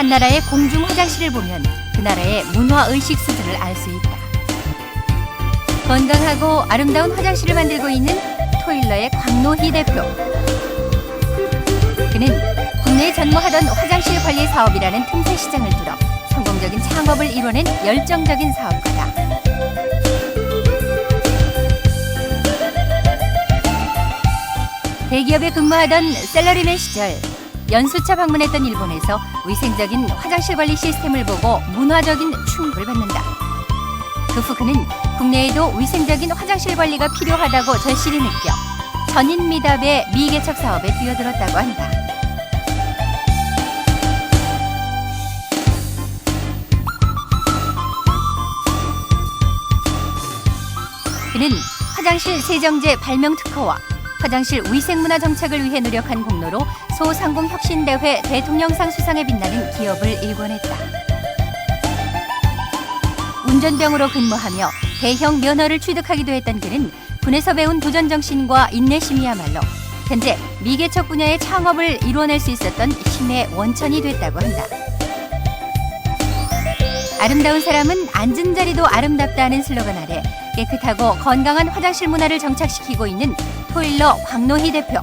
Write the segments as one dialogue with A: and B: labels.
A: 한 나라의 공중 화장실을 보면 그 나라의 문화의식 수준을 알 수 있다. 건강하고 아름다운 화장실을 만들고 있는 토일러의 광노희 대표. 그는 국내에 전무하던 화장실 관리 사업이라는 틈새 시장을 뚫어 성공적인 창업을 이뤄낸 열정적인 사업가다. 대기업에 근무하던 샐러리맨 시절 연수차 방문했던 일본에서 위생적인 화장실 관리 시스템을 보고 문화적인 충격을 받는다. 그 후 그는 국내에도 위생적인 화장실 관리가 필요하다고 절실히 느껴 전인미답의 미개척 사업에 뛰어들었다고 한다. 그는 화장실 세정제 발명 특허와 화장실 위생문화 정착을 위해 노력한 공로로 소상공혁신대회 대통령상 수상에 빛나는 기업을 일궈냈다. 운전병으로 근무하며 대형 면허를 취득하기도 했던 그는 군에서 배운 도전정신과 인내심이야말로 현재 미개척 분야의 창업을 이뤄낼 수 있었던 힘의 원천이 됐다고 한다. 아름다운 사람은 앉은 자리도 아름답다는 슬로건 아래 깨끗하고 건강한 화장실 문화를 정착시키고 있는 토일러 광노희 대표.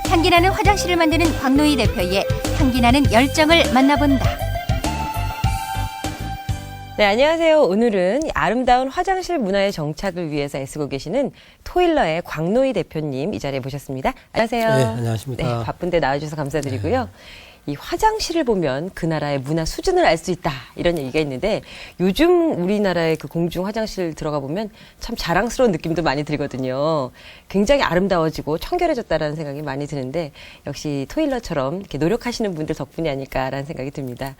A: 향기나는 화장실을 만드는 광노희 대표의 향기나는 열정을 만나본다.
B: 네, 안녕하세요. 오늘은 아름다운 화장실 문화의 정착을 위해서 애쓰고 계시는 토일러의 광노희 대표님 이 자리에 모셨습니다. 안녕하세요.
C: 네, 안녕하십니까.
B: 네, 바쁜데 나와주셔서 감사드리고요. 네. 이 화장실을 보면 그 나라의 문화 수준을 알 수 있다 이런 얘기가 있는데 요즘 우리나라의 그 공중 화장실 들어가 보면 참 자랑스러운 느낌도 많이 들거든요. 굉장히 아름다워지고 청결해졌다라는 생각이 많이 드는데 역시 토일러처럼 이렇게 노력하시는 분들 덕분이 아닐까라는 생각이 듭니다.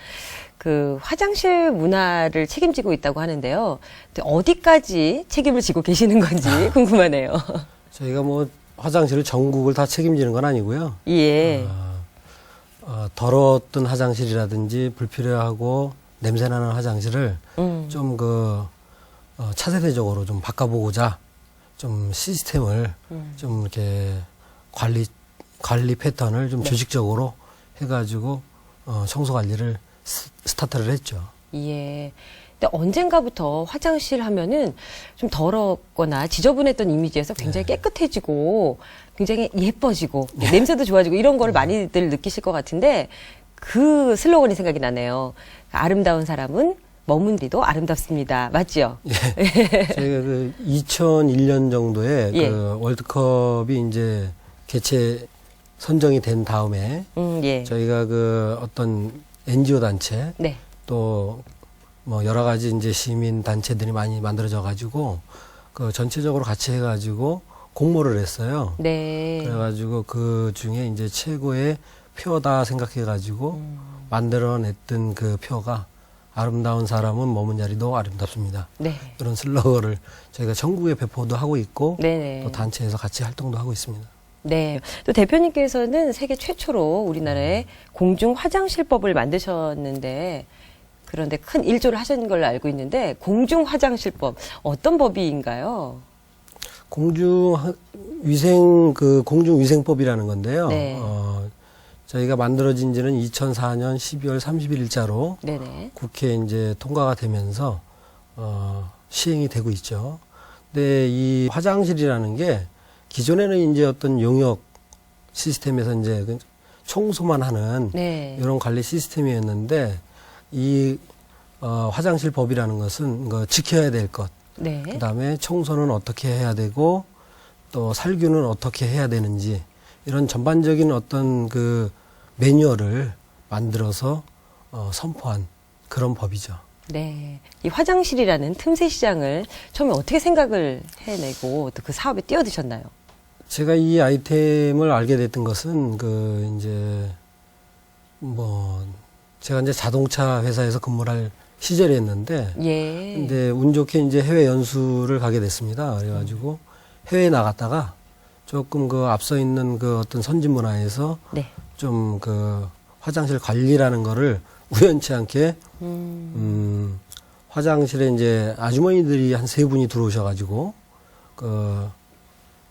B: 그 화장실 문화를 책임지고 있다고 하는데요. 어디까지 책임을 지고 계시는 건지 궁금하네요.
C: 저희가 뭐 화장실을 전국을 다 책임지는 건 아니고요.
B: 예.
C: 더러웠던 화장실이라든지 불필요하고 냄새나는 화장실을 좀 차세대적으로 좀 바꿔보고자 좀 시스템을 좀 이렇게 관리 패턴을 좀
B: 네.
C: 조직적으로 해가지고 청소 관리를 스타트를 했죠.
B: 예. 근데 언젠가부터 화장실 하면은 좀 더럽거나 지저분했던 이미지에서 굉장히 깨끗해지고 굉장히 예뻐지고 냄새도 좋아지고 이런 거를 많이들 느끼실 것 같은데 그 슬로건이 생각이 나네요. 아름다운 사람은 머문 뒤도 아름답습니다. 맞죠?
C: 예. 저희가 그 2001년 정도에
B: 예.
C: 그 월드컵이 이제 개최 선정이 된 다음에
B: 예.
C: 저희가 그 어떤 NGO 단체
B: 네.
C: 또 뭐 여러 가지 이제 시민 단체들이 많이 만들어져 가지고 그 전체적으로 같이 해 가지고 공모를 했어요.
B: 네.
C: 그래 가지고 그 중에 이제 최고의 표다 생각해 가지고 만들어냈던 그 표가 아름다운 사람은 머문 자리도 아름답습니다.
B: 네.
C: 그런 슬로건을 저희가 전국에 배포도 하고 있고
B: 네네.
C: 또 단체에서 같이 활동도 하고 있습니다.
B: 네. 또 대표님께서는 세계 최초로 우리나라의 공중 화장실법을 만드셨는데 그런데 큰 일조를 하신 걸로 알고 있는데 공중 화장실법 어떤 법인가요?
C: 공중위생법이라는 건데요.
B: 네.
C: 저희가 만들어진 지는 2004년 12월 31일자로
B: 네네.
C: 국회에 이제 통과가 되면서 시행이 되고 있죠. 근데 이 화장실이라는 게 기존에는 이제 어떤 용역 시스템에서 이제 청소만 하는
B: 네.
C: 이런 관리 시스템이었는데 이 화장실 법이라는 것은 지켜야 될 것,
B: 네.
C: 그다음에 청소는 어떻게 해야 되고 또 살균은 어떻게 해야 되는지 이런 전반적인 어떤 그 매뉴얼을 만들어서 선포한 그런 법이죠.
B: 네. 이 화장실이라는 틈새 시장을 처음에 어떻게 생각을 해내고 또 그 사업에 뛰어드셨나요?
C: 제가 이 아이템을 알게 됐던 것은 제가 이제 자동차 회사에서 근무를 할 시절이었는데,
B: 예.
C: 근데 운 좋게 이제 해외 연수를 가게 됐습니다. 그래가지고 해외에 나갔다가 조금 앞서 있는 그 어떤 선진 문화에서
B: 네.
C: 좀 화장실 관리라는 거를 우연치 않게 화장실에 이제 아주머니들이 한 3분이 들어오셔가지고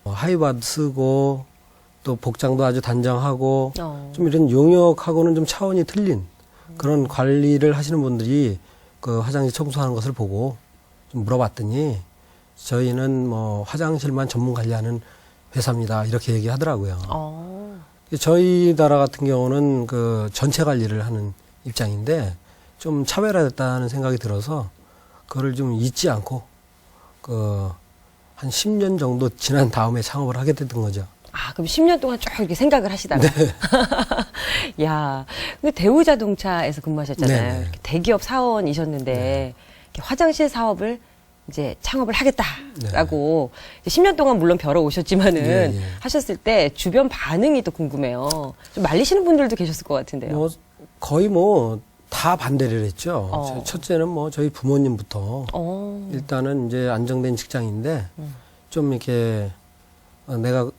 C: 하이바드 쓰고 또 복장도 아주 단정하고 좀 이런 용역하고는 좀 차원이 틀린 그런 관리를 하시는 분들이 그 화장실 청소하는 것을 보고 좀 물어봤더니 저희는 뭐 화장실만 전문 관리하는 회사입니다. 이렇게 얘기하더라고요. 저희 나라 같은 경우는 그 전체 관리를 하는 입장인데 좀 차별화됐다는 생각이 들어서 그거를 좀 잊지 않고 그 한 10년 정도 지난 다음에 창업을 하게 됐던 거죠.
B: 아, 그럼 10년 동안 쭉 이렇게 생각을 하시다가.
C: 네.
B: 야, 근데 대우자동차에서 근무하셨잖아요.
C: 네네.
B: 이렇게 대기업 사원이셨는데 이렇게 화장실 사업을 이제 창업을 하겠다라고 이제 10년 동안 물론 벼러오셨지만은
C: 예, 예.
B: 하셨을 때 주변 반응이 또 궁금해요. 좀 말리시는 분들도 계셨을 것 같은데요.
C: 뭐 거의 뭐 다 반대를 했죠. 첫째는 뭐 저희 부모님부터 일단은 이제 안정된 직장인데 좀 이렇게 내가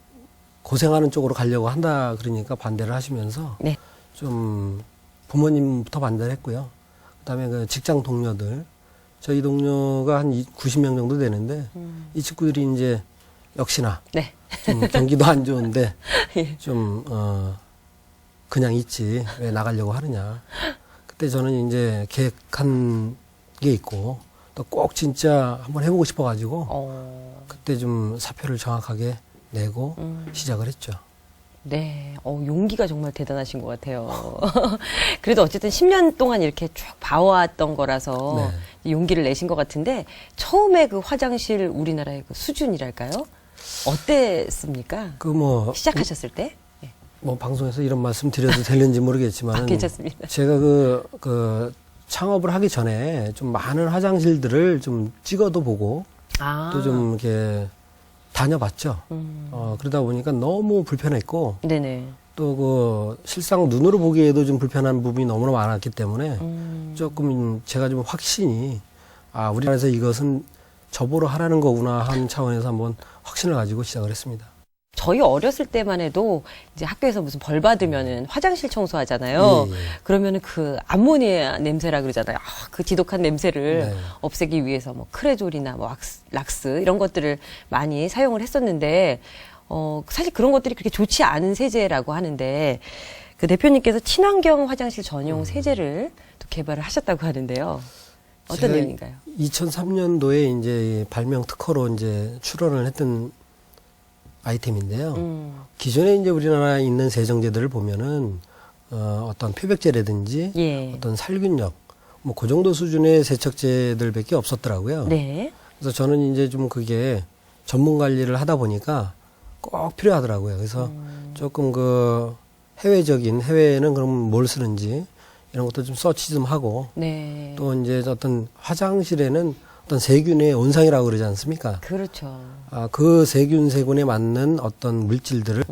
C: 고생하는 쪽으로 가려고 한다 그러니까 반대를 하시면서
B: 네.
C: 좀 부모님부터 반대를 했고요. 그다음에 그 직장 동료들 저희 동료가 한 90명 정도 되는데 이 친구들이 이제 역시나
B: 네.
C: 좀 경기도 안 좋은데
B: 예.
C: 좀 그냥 있지 왜 나가려고 하느냐. 그때 저는 이제 계획한 게 있고 또 꼭 진짜 한번 해보고 싶어가지고 그때 좀 사표를 정확하게 내고 시작을 했죠.
B: 네, 용기가 정말 대단하신 것 같아요. 그래도 어쨌든 10년 동안 이렇게 쭉 봐왔던 거라서 용기를 내신 것 같은데 처음에 그 화장실 우리나라의 그 수준이랄까요? 어땠습니까?
C: 그 뭐
B: 시작하셨을 때? 네.
C: 뭐 방송에서 이런 말씀 드려도 되는지 모르겠지만
B: 괜찮습니다.
C: 제가 그 창업을 하기 전에 좀 많은 화장실들을 좀 찍어도 보고 또 좀 이렇게 다녀봤죠. 그러다 보니까 너무 불편했고
B: 네네.
C: 또 그 실상 눈으로 보기에도 좀 불편한 부분이 너무나 많았기 때문에 조금 제가 좀 확신이 우리나라에서 이것은 저보러 하라는 거구나 하는 차원에서 한번 확신을 가지고 시작을 했습니다.
B: 저희 어렸을 때만 해도 이제 학교에서 무슨 벌 받으면은 화장실 청소하잖아요.
C: 예, 예.
B: 그러면은 그 암모니아 냄새라 그러잖아요. 그 지독한 냄새를
C: 네.
B: 없애기 위해서 뭐 크레졸이나 뭐 락스 이런 것들을 많이 사용을 했었는데 사실 그런 것들이 그렇게 좋지 않은 세제라고 하는데 그 대표님께서 친환경 화장실 전용 세제를 또 개발을 하셨다고 하는데요. 어떤 내용인가요?
C: 2003년도에 이제 발명 특허로 이제 출원을 했던 아이템인데요. 기존에 이제 우리나라에 있는 세정제들을 보면은 어떤 표백제라든지
B: 예.
C: 어떤 살균력 뭐 그 정도 수준의 세척제들밖에 없었더라고요.
B: 네.
C: 그래서 저는 이제 좀 그게 전문 관리를 하다 보니까 꼭 필요하더라고요. 그래서 조금 그 해외에는 그럼 뭘 쓰는지 이런 것도 좀 서치 좀 하고
B: 네.
C: 또 이제 어떤 화장실에는 어떤 세균의 온상이라고 그러지 않습니까?
B: 그렇죠.
C: 그 세균 세군에 맞는 어떤 물질들을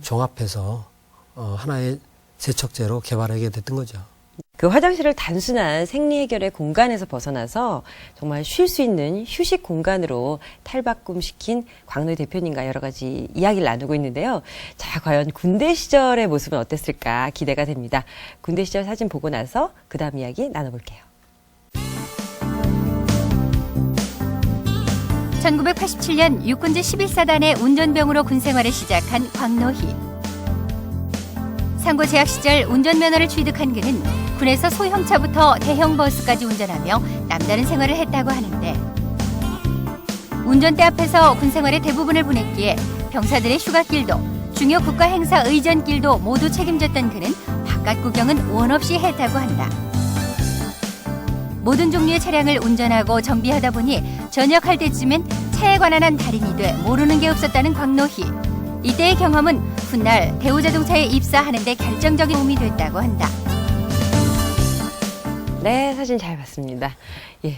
C: 종합해서 하나의 세척제로 개발하게 됐던 거죠.
B: 그 화장실을 단순한 생리 해결의 공간에서 벗어나서 정말 쉴 수 있는 휴식 공간으로 탈바꿈시킨 광노희 대표님과 여러 가지 이야기를 나누고 있는데요. 자, 과연 군대 시절의 모습은 어땠을까 기대가 됩니다. 군대 시절 사진 보고 나서 그 다음 이야기 나눠볼게요.
A: 1987년 육군제 11사단의 운전병으로 군 생활을 시작한 광노희. 상고 재학 시절 운전면허를 취득한 그는 군에서 소형차부터 대형 버스까지 운전하며 남다른 생활을 했다고 하는데 운전대 앞에서 군 생활의 대부분을 보냈기에 병사들의 휴가길도 중요 국가 행사 의전길도 모두 책임졌던 그는 바깥 구경은 원 없이 했다고 한다. 모든 종류의 차량을 운전하고 정비하다 보니 전역할 때쯤엔 차에 관한 한 달인이 돼 모르는 게 없었다는 광노희. 이때의 경험은 훗날 대우자동차에 입사하는 데 결정적인 도움이 됐다고 한다.
B: 네, 사진 잘 봤습니다. 예,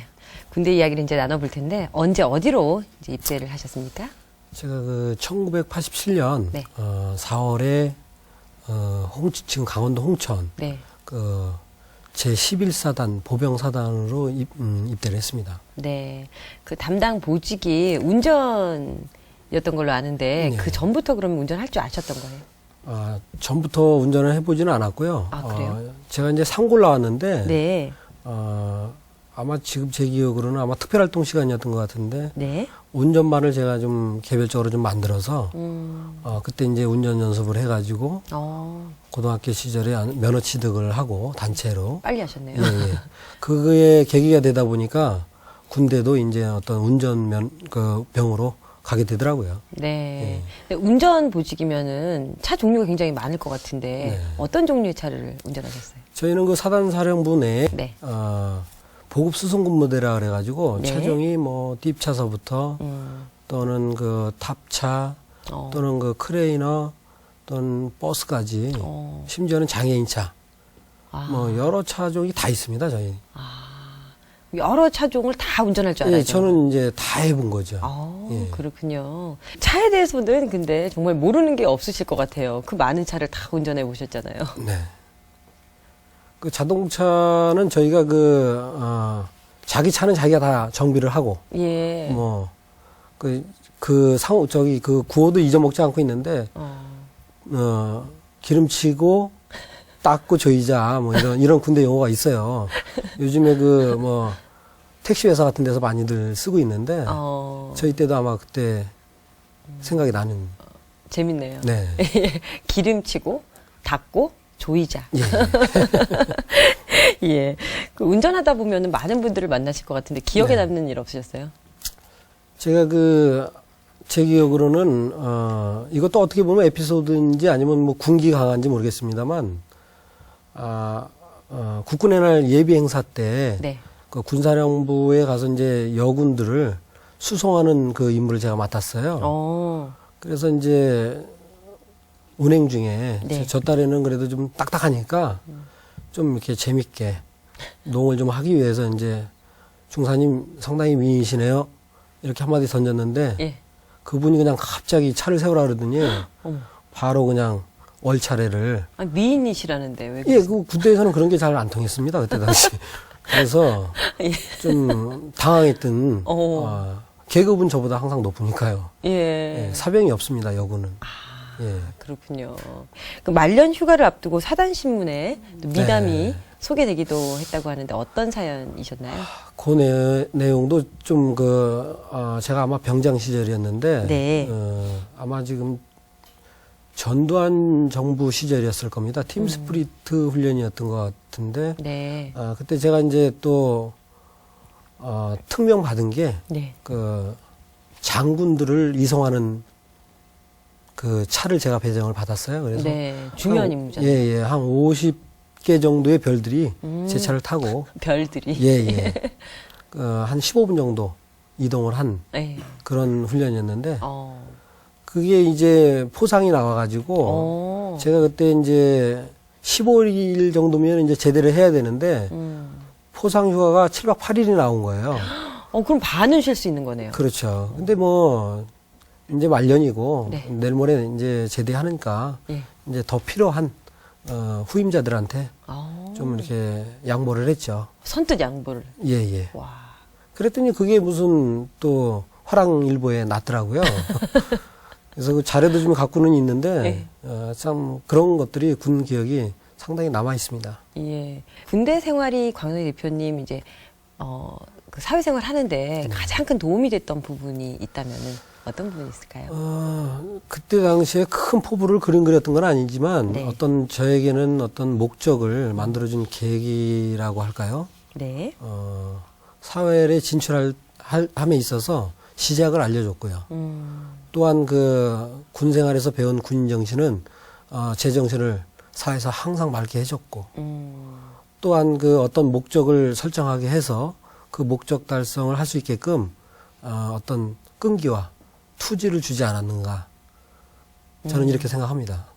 B: 군대 이야기를 이제 나눠볼 텐데 언제 어디로 이제 입대를 하셨습니까?
C: 제가 그 1987년
B: 네.
C: 4월에 지금 강원도 홍천
B: 네.
C: 그 제11사단 보병사단으로 입대를 했습니다.
B: 네, 그 담당 보직이 운전이었던 걸로 아는데
C: 네.
B: 그 전부터 그러면 운전할 줄 아셨던 거예요?
C: 전부터 운전을 해보지는 않았고요.
B: 그래요?
C: 제가 이제 상고를 나왔는데
B: 네.
C: 아마 지금 제 기억으로는 아마 특별활동 시간이었던 것 같은데
B: 네.
C: 운전반을 제가 좀 개별적으로 좀 만들어서 그때 이제 운전 연습을 해가지고 고등학교 시절에 면허 취득을 하고 단체로
B: 빨리 하셨네요.
C: 예, 예. 그게 계기가 되다 보니까 군대도 이제 어떤 그 병으로 가게 되더라고요.
B: 네. 근데 운전 보직이면은 차 종류가 굉장히 많을 것 같은데
C: 네.
B: 어떤 종류의 차를 운전하셨어요?
C: 저희는 그 사단사령부 내에
B: 네.
C: 보급 수송 근무대라 그래가지고
B: 네.
C: 차종이 뭐 딥차서부터 또는 그 탑차 또는 그 크레이너 또는 버스까지 심지어는 장애인차 뭐 여러 차종이 다 있습니다 저희.
B: 여러 차종을 다 운전할 줄 알아요.
C: 예, 저는 이제 다 해본 거죠. 예.
B: 그렇군요. 차에 대해서는 근데 정말 모르는 게 없으실 것 같아요. 그 많은 차를 다 운전해 보셨잖아요.
C: 네. 그 자동차는 저희가 자기 차는 자기가 다 정비를 하고,
B: 예.
C: 뭐, 그 구호도 잊어먹지 않고 있는데, 기름치고, 닦고 조이자, 뭐 이런 군대 용어가 있어요. 요즘에 택시회사 같은 데서 많이들 쓰고 있는데, 저희 때도 아마 그때 생각이 나는.
B: 재밌네요.
C: 네.
B: 기름치고, 닦고, 조이자.
C: 예.
B: 예. 그 운전하다 보면은 많은 분들을 만나실 것 같은데 기억에
C: 네.
B: 남는 일 없으셨어요?
C: 제가 제 기억으로는, 이것도 어떻게 보면 에피소드인지 아니면 뭐 군기 강한지 모르겠습니다만, 국군의 날 예비 행사 때,
B: 네.
C: 그 군사령부에 가서 이제 여군들을 수송하는 그 임무를 제가 맡았어요. 그래서 이제 운행 중에
B: 네.
C: 저 딸에는 그래도 좀 딱딱하니까 좀 이렇게 재밌게 농을 좀 하기 위해서 이제 중사님 상당히 미인이시네요. 이렇게 한마디 던졌는데
B: 예.
C: 그분이 그냥 갑자기 차를 세우라 그러더니
B: 어머.
C: 바로 그냥 월차례를
B: 미인이시라는데 왜
C: 예, 그 군대에서는 그런 게 잘 안 통했습니다. 그때 당시. 그래서
B: 예.
C: 좀 당황했던 계급은 저보다 항상 높으니까요.
B: 예.
C: 예, 사병이 없습니다. 여군은. 예.
B: 그렇군요. 그 말년 휴가를 앞두고 사단신문에 또 미담이
C: 네.
B: 소개되기도 했다고 하는데 어떤 사연이셨나요?
C: 그 내용도 좀 제가 아마 병장 시절이었는데,
B: 네.
C: 아마 지금 전두환 정부 시절이었을 겁니다. 팀 스프리트 훈련이었던 것 같은데,
B: 네.
C: 그때 제가 이제 또, 특명 받은 게,
B: 네.
C: 장군들을 이송하는 그 차를 제가 배정을 받았어요. 그래서.
B: 네. 중요한 임무잖아요.
C: 예, 예. 한 50개 정도의 별들이 제 차를 타고,
B: 별들이.
C: 예, 예. 한 15분 정도 이동을 한
B: 네.
C: 그런 훈련이었는데, 그게 이제 포상이 나와가지고, 제가 그때 이제 15일 정도면 이제 제대를 해야 되는데, 포상 휴가가 7박 8일이 나온 거예요.
B: 그럼 반은 쉴 수 있는 거네요.
C: 그렇죠. 근데 이제 말년이고,
B: 네.
C: 내일 모레 이제 제대하니까,
B: 예.
C: 이제 더 필요한, 후임자들한테
B: 아.
C: 좀 이렇게 양보를 했죠.
B: 선뜻 양보를.
C: 예, 예.
B: 와.
C: 그랬더니 그게 무슨 또 화랑일보에 났더라고요. 그래서 그 자료도 좀 갖고는 있는데, 참 그런 것들이 군 기억이 상당히 남아 있습니다.
B: 예. 군대 생활이 광노희 대표님 이제, 그 사회생활 하는데 가장 큰 도움이 됐던 부분이 있다면은 어떤 부분이 있을까요?
C: 그때 당시에 큰 포부를 그렸던 건 아니지만,
B: 네.
C: 저에게는 어떤 목적을 만들어준 계기라고 할까요?
B: 네.
C: 사회에 함에 있어서 시작을 알려줬고요. 또한 군 생활에서 배운 군인 정신은 제 정신을 사회에서 항상 맑게 해줬고, 또한 어떤 목적을 설정하게 해서 그 목적 달성을 할 수 있게끔 어떤 끈기와 투지를 주지 않았는가. 저는 이렇게 생각합니다.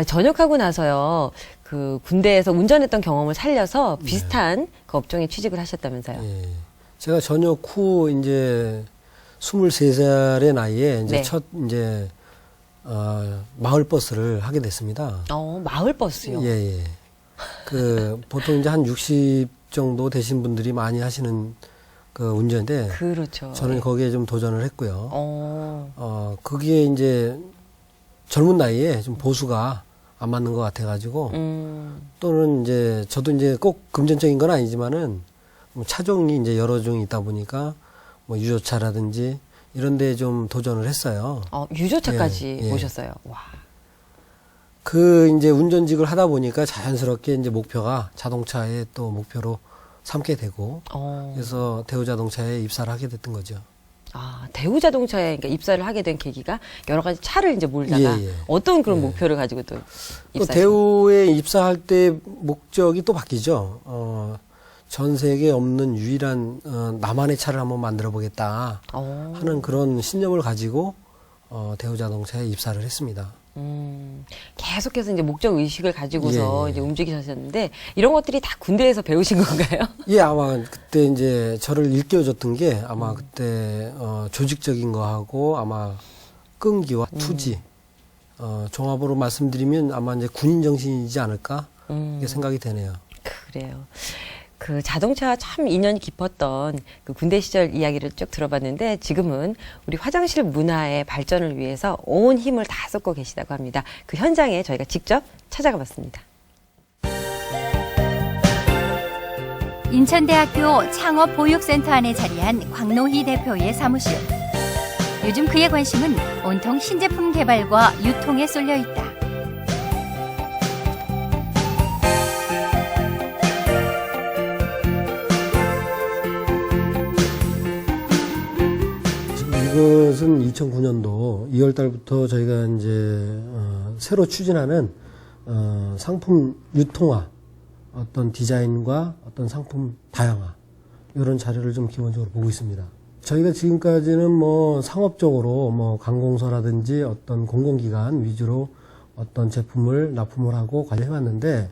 B: 전역하고 나서요, 그 군대에서 운전했던 경험을 살려서 비슷한 그 업종에 취직을 하셨다면서요?
C: 예. 제가 전역 후 이제 23살의 나이에 이제
B: 네.
C: 마을 버스를 하게 됐습니다.
B: 마을 버스요?
C: 예, 예. 보통 이제 한 60 정도 되신 분들이 많이 하시는 그 운전인데.
B: 그렇죠.
C: 저는
B: 예.
C: 거기에 좀 도전을 했고요. 그게 이제 젊은 나이에 좀 보수가 안 맞는 것 같아가지고. 또는 이제 저도 이제 꼭 금전적인 건 아니지만은 뭐 차종이 이제 여러 종이 있다 보니까 뭐 유조차라든지 이런 데 좀 도전을 했어요.
B: 유조차까지
C: 예, 예.
B: 모셨어요. 와.
C: 그 이제 운전직을 하다 보니까 자연스럽게 이제 목표가 자동차의 또 목표로 삼게 되고 그래서 대우자동차에 입사를 하게 됐던 거죠.
B: 대우자동차에 그러니까 입사를 하게 된 계기가 여러 가지 차를 이제 몰다가
C: 예, 예.
B: 어떤 그런
C: 예.
B: 목표를 가지고 또
C: 또
B: 입사하신
C: 대우에 입사할 때 목적이 또 바뀌죠. 전 세계에 없는 유일한 나만의 차를 한번 만들어 보겠다 하는 그런 신념을 가지고 대우자동차에 입사를 했습니다.
B: 계속해서 이제 목적 의식을 가지고서
C: 예, 예.
B: 이제 움직이셨는데 이런 것들이 다 군대에서 배우신 건가요?
C: 예, 아마 그때 이제 저를 일깨워줬던 게 아마 그때 조직적인 거하고 아마 끈기와 투지 종합으로 말씀드리면 아마 이제 군인 정신이지 않을까 이렇게 생각이 되네요.
B: 그래요. 그 자동차 참 인연이 깊었던 그 군대 시절 이야기를 쭉 들어봤는데 지금은 우리 화장실 문화의 발전을 위해서 온 힘을 다 쏟고 계시다고 합니다. 그 현장에 저희가 직접 찾아가 봤습니다.
A: 인천대학교 창업보육센터 안에 자리한 광노희 대표의 사무실. 요즘 그의 관심은 온통 신제품 개발과 유통에 쏠려 있다.
C: 이것은 2009년도 2월 달부터 저희가 이제 새로 추진하는 상품 유통화, 어떤 디자인과 어떤 상품 다양화 이런 자료를 좀 기본적으로 보고 있습니다. 저희가 지금까지는 뭐 상업적으로 뭐 관공서라든지 어떤 공공기관 위주로 어떤 제품을 납품을 하고 관리해왔는데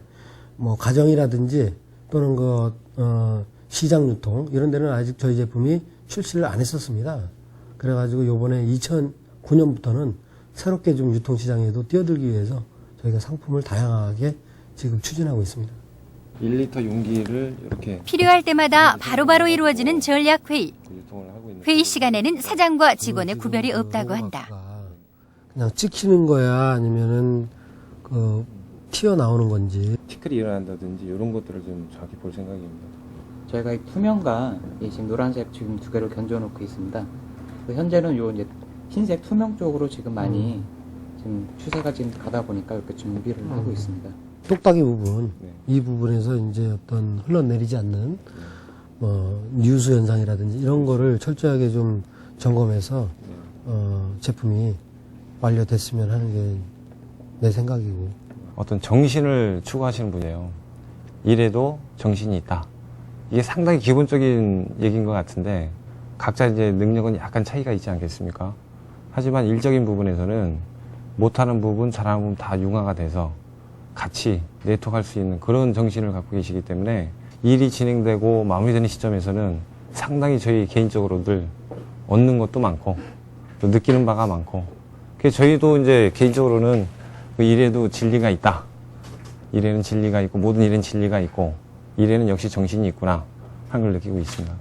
C: 뭐 가정이라든지 또는 시장 유통 이런 데는 아직 저희 제품이 출시를 안 했었습니다. 그래가지고 요번에 2009년부터는 새롭게 좀 유통시장에도 뛰어들기 위해서 저희가 상품을 다양하게 지금 추진하고 있습니다.
D: 1리터 용기를 이렇게
A: 필요할 때마다 바로바로 이루어지는 전략회의.
D: 유통을 하고 있는
A: 회의 시간에는 사장과 직원의 구별이 없다고 한다.
C: 그냥 찍히는 거야 아니면은 튀어나오는 건지.
D: 티끌이 일어난다든지 이런 것들을 좀 정확히 볼 생각입니다.
E: 저희가 이 투명과 이 지금 노란색 지금 두 개를 견줘놓고 있습니다. 현재는 요 이제 흰색 투명 쪽으로 지금 많이 지금 추세가 지금 가다 보니까 이렇게 준비를 하고 있습니다.
C: 똑딱이 부분,
D: 네.
C: 이 부분에서 이제 어떤 흘러내리지 않는 뉴스 현상이라든지 이런 거를 철저하게 좀 점검해서 제품이 완료됐으면 하는 게 내 생각이고.
D: 어떤 정신을 추구하시는 분이에요. 일에도 정신이 있다. 이게 상당히 기본적인 얘기인 것 같은데 각자 이제 능력은 약간 차이가 있지 않겠습니까? 하지만 일적인 부분에서는 못하는 부분, 잘하는 부분 다 융화가 돼서 같이 네트워크할 수 있는 그런 정신을 갖고 계시기 때문에 일이 진행되고 마무리되는 시점에서는 상당히 저희 개인적으로 늘 얻는 것도 많고 또 느끼는 바가 많고 그래서 저희도 이제 개인적으로는 그 일에도 진리가 있다. 일에는 진리가 있고 모든 일에는 진리가 있고 일에는 역시 정신이 있구나 하는 걸 느끼고 있습니다.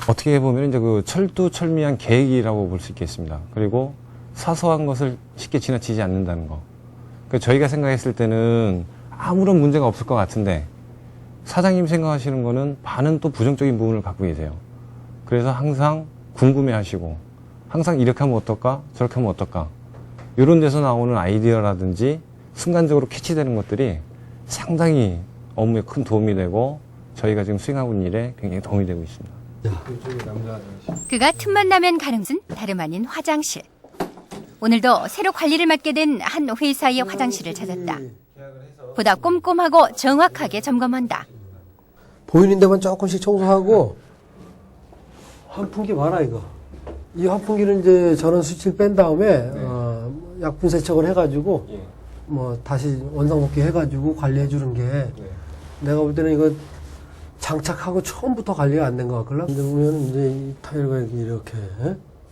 D: 어떻게 보면 이제 그 철두철미한 계획이라고 볼 수 있겠습니다. 그리고 사소한 것을 쉽게 지나치지 않는다는 거. 그러니까 저희가 생각했을 때는 아무런 문제가 없을 것 같은데 사장님 생각하시는 거는 반은 또 부정적인 부분을 갖고 계세요. 그래서 항상 궁금해하시고 항상 이렇게 하면 어떨까 저렇게 하면 어떨까 이런 데서 나오는 아이디어라든지 순간적으로 캐치되는 것들이 상당히 업무에 큰 도움이 되고 저희가 지금 수행하고 있는 일에 굉장히 도움이 되고 있습니다.
A: 그가 틈만 나면 가는 곳은 다름 아닌 화장실. 오늘도 새로 관리를 맡게 된 한 회사의 화장실을 찾았다. 보다 꼼꼼하고 정확하게 점검한다.
C: 보이는 데만 조금씩 청소하고 환풍기 봐라 이거. 이 환풍기는 이제 전원 스위치를 뺀 다음에 약분 세척을 해가지고 뭐 다시 원상복귀 해가지고 관리해 주는 게 내가 볼 때는 이거 장착하고 처음부터 관리가 안 된 것 같걸라. 근데 보면 이제 이 타일과 이렇게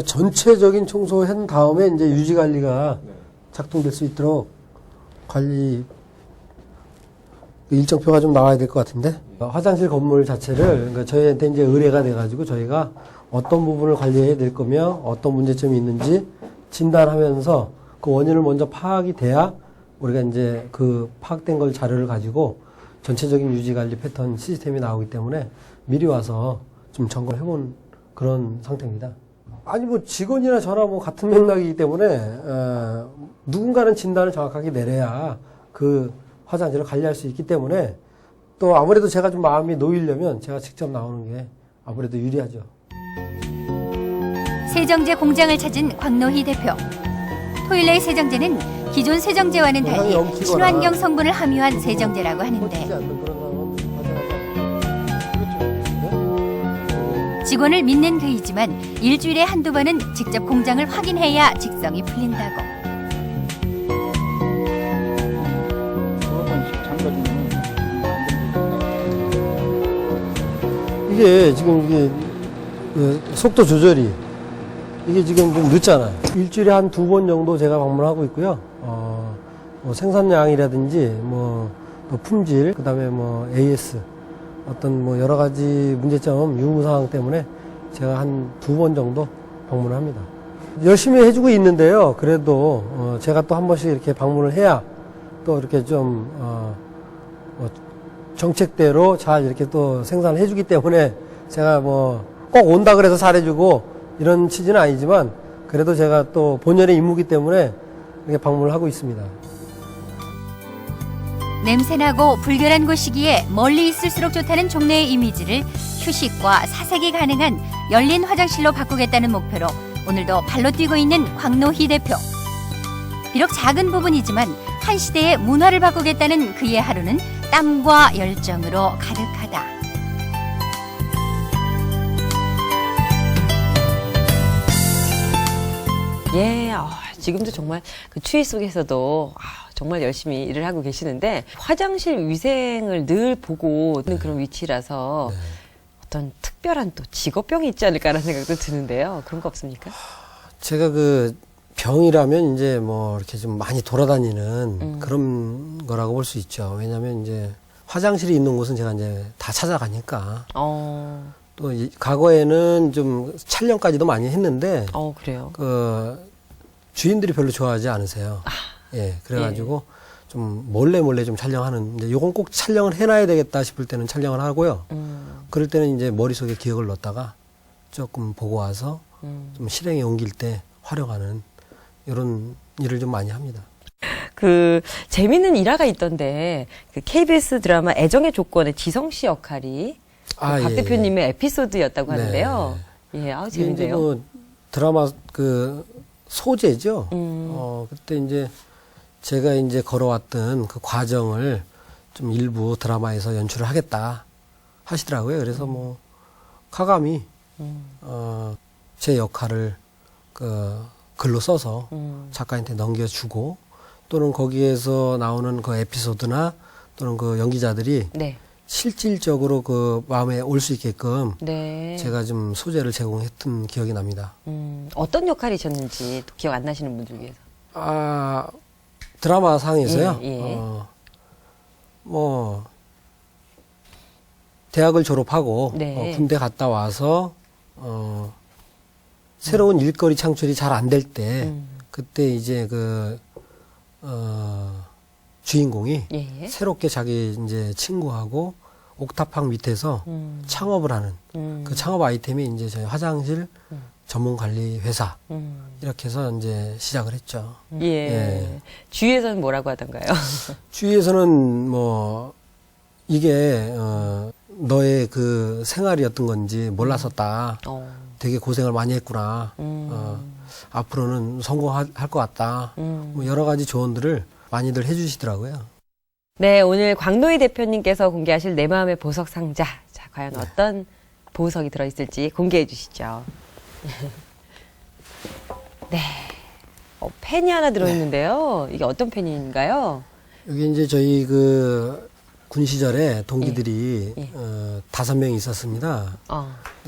C: 전체적인 청소한 다음에 이제 유지 관리가 작동될 수 있도록 관리 일정표가 좀 나와야 될 것 같은데 화장실 건물 자체를 그러니까 저희한테 이제 의뢰가 돼가지고 저희가 어떤 부분을 관리해야 될 거며 어떤 문제점이 있는지 진단하면서 그 원인을 먼저 파악이 돼야 우리가 이제 그 파악된 걸 자료를 가지고 전체적인 유지 관리 패턴 시스템이 나오기 때문에 미리 와서 좀 점검을 해본 그런 상태입니다. 아니 뭐 직원이나 저나 뭐 같은 맥락이기 때문에 누군가는 진단을 정확하게 내려야 그 화장실을 관리할 수 있기 때문에 또 아무래도 제가 좀 마음이 놓이려면 제가 직접 나오는 게 아무래도 유리하죠.
A: 세정제 공장을 찾은 광노희 대표. 토일레의 세정제는 기존 세정제와는 달리
C: 영양이
A: 친환경 성분을 함유한 세정제라고
C: 꽂히지
A: 하는데
C: 않는 그런 상황은 발생하지 않죠.
A: 직원을 믿는 그이지만 일주일에 한두 번은 직접 공장을 확인해야 직성이 풀린다고.
E: 두어 번씩 잠궈주면
C: 이게 지금 이게 그 속도 조절이 이게 지금 좀 늦잖아요. 일주일에 한 2번 정도 제가 방문하고 있고요. 뭐 생산량이라든지 또 품질, 그다음에 AS 어떤 여러 가지 문제점, 유무사항 때문에 제가 한 2번 정도 방문을 합니다. 열심히 해주고 있는데요. 그래도 제가 또 한 번씩 이렇게 방문을 해야 또 이렇게 좀 정책대로 잘 이렇게 또 생산을 해주기 때문에 제가 꼭 온다 그래서 잘해주고 이런 취지는 아니지만 그래도 제가 또 본연의 임무이기 때문에 이렇게 방문을 하고 있습니다.
A: 냄새나고 불결한 곳이기에 멀리 있을수록 좋다는 종래의 이미지를 휴식과 사색이 가능한 열린 화장실로 바꾸겠다는 목표로 오늘도 발로 뛰고 있는 광노희 대표. 비록 작은 부분이지만 한 시대의 문화를 바꾸겠다는 그의 하루는 땀과 열정으로 가득하다.
B: 예, 지금도 정말 그 추위 속에서도 정말 열심히 일을 하고 계시는데 화장실 위생을 늘 보고 있는 그런 위치라서 어떤 특별한 또 직업병이 있지 않을까라는 생각도 드는데요. 그런 거 없습니까?
C: 제가 그 병이라면 이제 이렇게 좀 많이 돌아다니는 그런 거라고 볼 수 있죠. 왜냐하면 이제 화장실이 있는 곳은 제가 이제 다 찾아가니까. 또 과거에는 좀 촬영까지도 많이 했는데
B: 그래요.
C: 그 주인들이 별로 좋아하지 않으세요. 예, 그래가지고 좀 몰래 좀 촬영하는. 이제 요건 꼭 촬영을 해놔야 되겠다 싶을 때는 촬영을 하고요. 그럴 때는 이제 머릿속에 기억을 넣었다가 조금 보고 와서 좀 실행에 옮길 때 활용하는 이런 일을 좀 많이 합니다.
B: 그 재미있는 일화가 있던데 그 KBS 드라마 애정의 조건의 지성 씨 역할이 박
C: 예,
B: 대표님의 에피소드였다고 하는데요.
C: 네.
B: 예,
C: 이게 이제
B: 재밌네요.
C: 드라마 그 소재죠. 그때 이제 제가 이제 걸어왔던 그 과정을 좀 일부 드라마에서 연출을 하겠다 하시더라고요. 그래서 가감히 제 역할을 그 글로 써서 작가한테 넘겨주고 또는 거기에서 나오는 그 에피소드나 또는 그 연기자들이
B: 네.
C: 실질적으로 그 마음에 올 수 있게끔
B: 네.
C: 제가 좀 소재를 제공했던 기억이 납니다.
B: 어떤 역할이셨는지 또 기억 안 나시는 분들 위해서.
C: 드라마 상에서요.
B: 예.
C: 대학을 졸업하고
B: 네.
C: 군대 갔다 와서 새로운 일거리 창출이 잘 안 될 때 그때 이제 주인공이
B: 예.
C: 새롭게 자기 이제 친구하고 옥탑방 밑에서 창업을 하는 그 창업 아이템이 이제 저희 화장실 전문 관리 회사 이렇게 해서 이제 시작을 했죠.
B: 예.
C: 예.
B: 주위에서는 뭐라고 하던가요?
C: 주위에서는 이게 너의 그 생활이었던 건지 몰랐었다. 되게 고생을 많이 했구나. 앞으로는 성공할 것 같다. 여러 가지 조언들을 많이들 해주시더라고요.
B: 네, 오늘 광노희 대표님께서 공개하실 내 마음의 보석 상자. 자, 과연 어떤 보석이 들어있을지 공개해 주시죠. 네. 펜이 하나 들어있는데요. 이게 어떤 펜인가요?
C: 여기 이제 저희 군 시절에 동기들이
B: 예.
C: 5명이 있었습니다.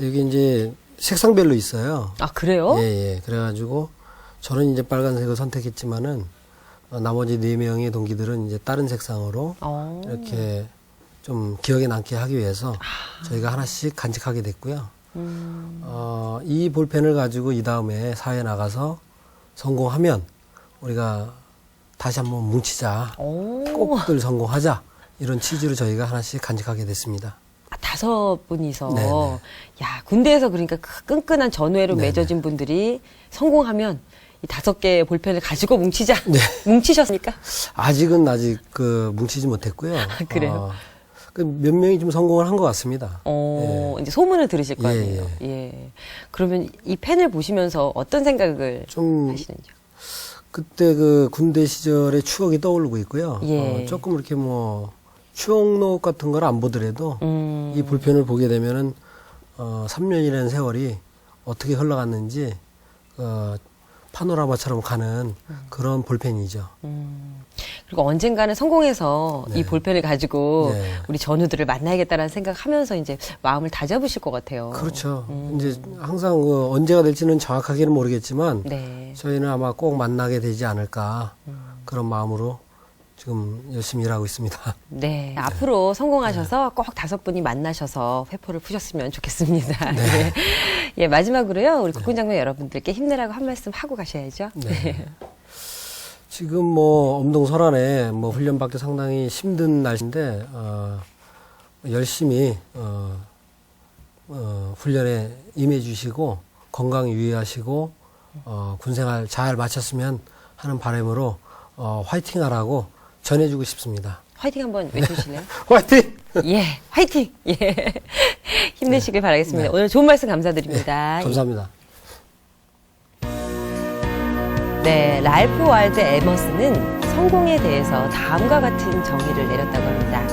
C: 여기 이제 색상별로 있어요.
B: 그래요?
C: 예. 그래가지고 저는 이제 빨간색을 선택했지만은 나머지 4명의 동기들은 이제 다른 색상으로 이렇게 좀 기억에 남게 하기 위해서 저희가 하나씩 간직하게 됐고요. 이 볼펜을 가지고 이 다음에 사회에 나가서 성공하면 우리가 다시 한번 뭉치자. 꼭들 성공하자. 이런 취지로 저희가 하나씩 간직하게 됐습니다.
B: 5분이서
C: 네네.
B: 야 군대에서 그러니까 그 끈끈한 전우회로
C: 네네.
B: 맺어진 분들이 성공하면 이 5개의 볼펜을 가지고 뭉치자.
C: 네.
B: 뭉치셨습니까?
C: 아직은 뭉치지 못했고요.
B: 그래요?
C: 몇 명이 좀 성공을 한 것 같습니다.
B: 이제 소문을 들으실 거
C: 예,
B: 아니에요. 예. 그러면 이 펜을 보시면서 어떤 생각을
C: 좀
B: 하시는지요?
C: 그때 그 군대 시절의 추억이 떠오르고 있고요.
B: 예.
C: 조금 이렇게 추억록 같은 걸 안 보더라도 이 볼펜을 보게 되면은 3년이라는 세월이 어떻게 흘러갔는지 파노라마처럼 가는 그런 볼펜이죠.
B: 그리고 언젠가는 성공해서
C: 네.
B: 이 볼펜을 가지고
C: 네.
B: 우리 전우들을 만나야겠다라는 생각하면서 이제 마음을 다잡으실 것 같아요.
C: 그렇죠. 이제 항상 언제가 될지는 정확하게는 모르겠지만
B: 네.
C: 저희는 아마 꼭 만나게 되지 않을까 그런 마음으로 지금 열심히 일하고 있습니다.
B: 네. 앞으로 성공하셔서 꼭 5분이 만나셔서 회포를 푸셨으면 좋겠습니다. 네. 예, 마지막으로요. 우리 국군장병 여러분들께 힘내라고 한 말씀 하고 가셔야죠.
C: 네. 지금 엄동 설안에 훈련받기 상당히 힘든 날씨인데 열심히 훈련에 임해 주시고 건강 유의하시고 군생활 잘 마쳤으면 하는 바람으로 화이팅하라고 전해주고 싶습니다.
B: 화이팅 한번 외쳐주실래요?
C: 화이팅!
B: 예, 화이팅! 예. 힘내시길 바라겠습니다.
C: 네.
B: 오늘 좋은 말씀 감사드립니다.
C: 감사합니다.
B: 네, 랄프 월드 에머스는 성공에 대해서 다음과 같은 정의를 내렸다고 합니다.